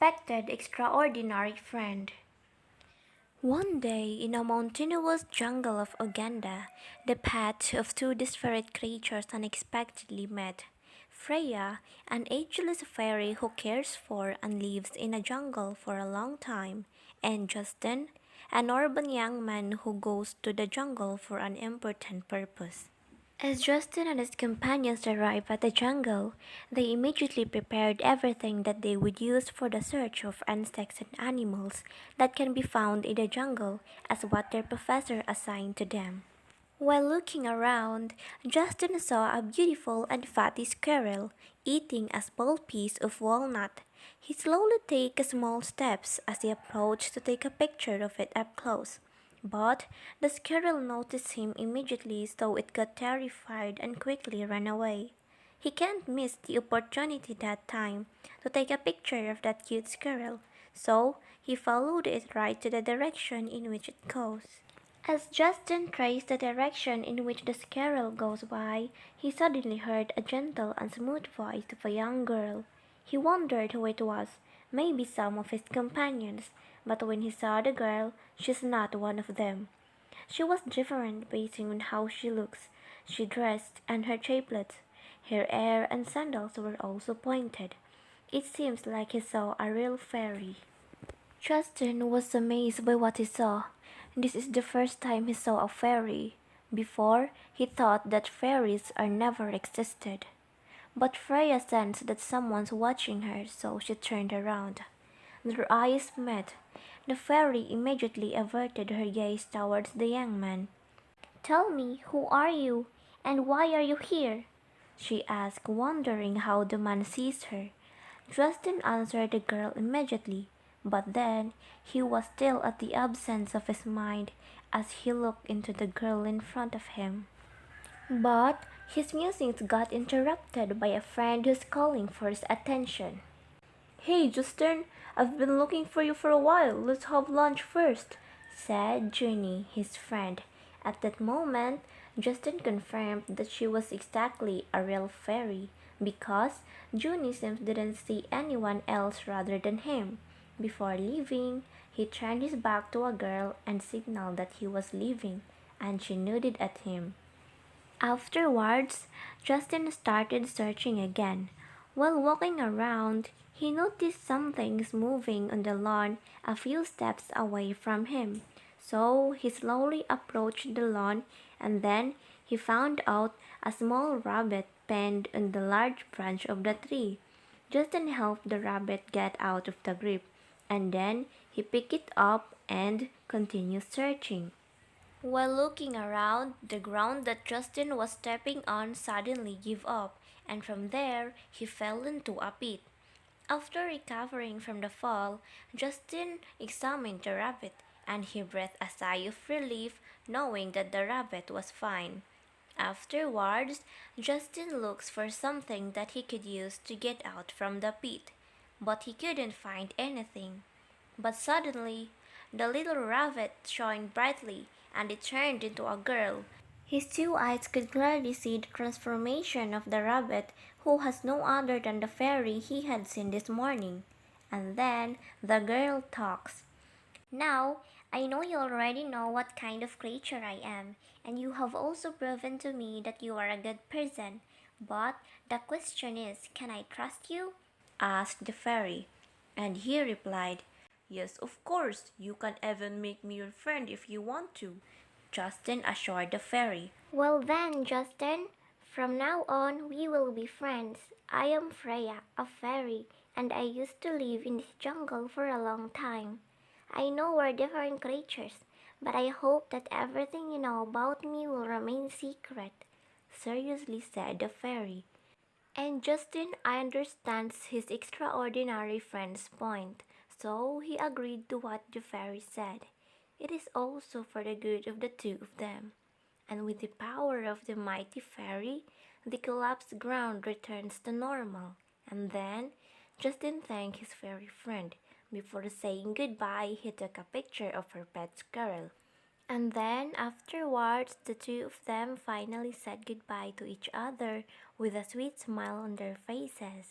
unexpected, extraordinary friend. One day, in a mountainous jungle of Uganda, the path of two disparate creatures unexpectedly met. Frya, an ageless fairy who cares for and lives in a jungle for a long time, and Justine, an urban young man who goes to the jungle for an important purpose. As Justin and his companions arrived at the jungle, they immediately prepared everything that they would use for the search of insects and animals that can be found in the jungle as what their professor assigned to them. While looking around, Justin saw a beautiful and fatty squirrel eating a small piece of walnut. He slowly took small steps as he approached to take a picture of it up close. But the squirrel noticed him immediately, so it got terrified and quickly ran away. He can't miss the opportunity that time to take a picture of that cute squirrel, so he followed it right to the direction in which it goes. As Justin traced the direction in which the squirrel goes by, he suddenly heard a gentle and smooth voice of a young girl. He wondered who it was, maybe some of his companions, but when he saw the girl, she's not one of them. She was different based on how she looks, she dressed, and her chapelets. Her hair and sandals were also pointed. It seems like he saw a real fairy. Justin was amazed by what he saw. This is the first time he saw a fairy. Before, he thought that fairies are never existed. But Freya sensed that someone's watching her, so she turned around. Their eyes met. The fairy immediately averted her gaze towards the young man. "Tell me, who are you, and why are you here?" she asked, wondering how the man sees her. Justin answered the girl immediately, but then he was still at the absence of his mind as he looked into the girl in front of him. But his musings got interrupted by a friend who's calling for his attention. "Hey, Justine, I've been looking for you for a while. Let's have lunch first," said Junie, his friend. At that moment, Justine confirmed that she was exactly a real fairy, because Junie seems didn't see anyone else rather than him. Before leaving, he turned his back to a girl and signaled that he was leaving, and she nodded at him. Afterwards, Justin started searching again. While walking around, he noticed some things moving on the lawn a few steps away from him. So he slowly approached the lawn, and then he found out a small rabbit penned on the large branch of the tree. Justin helped the rabbit get out of the grip, and then he picked it up and continued searching. While looking around, the ground that Justin was stepping on suddenly gave up, and from there he fell into a pit. After recovering from the fall, Justin examined the rabbit, and he breathed a sigh of relief knowing that the rabbit was fine. Afterwards, Justin looked for something that he could use to get out from the pit, but he couldn't find anything. But suddenly, the little rabbit shone brightly, and it turned into a girl. His two eyes could clearly see the transformation of the rabbit, who was no other than the fairy he had seen this morning. And then the girl talks. "Now, I know you already know what kind of creature I am, and you have also proven to me that you are a good person. But the question is, can I trust you?" asked the fairy. And he replied, "Yes, of course, you can even make me your friend if you want to," Justin assured the fairy. "Well then, Justin, from now on we will be friends. I am Freya, a fairy, and I used to live in this jungle for a long time. I know we're different creatures, but I hope that everything you know about me will remain secret," seriously said the fairy. And Justin understands his extraordinary friend's point, so he agreed to what the fairy said. It is also for the good of the two of them. And with the power of the mighty fairy, the collapsed ground returns to normal. And then Justin thanked his fairy friend. Before saying goodbye, he took a picture of her pet squirrel. And then afterwards, the two of them finally said goodbye to each other with a sweet smile on their faces.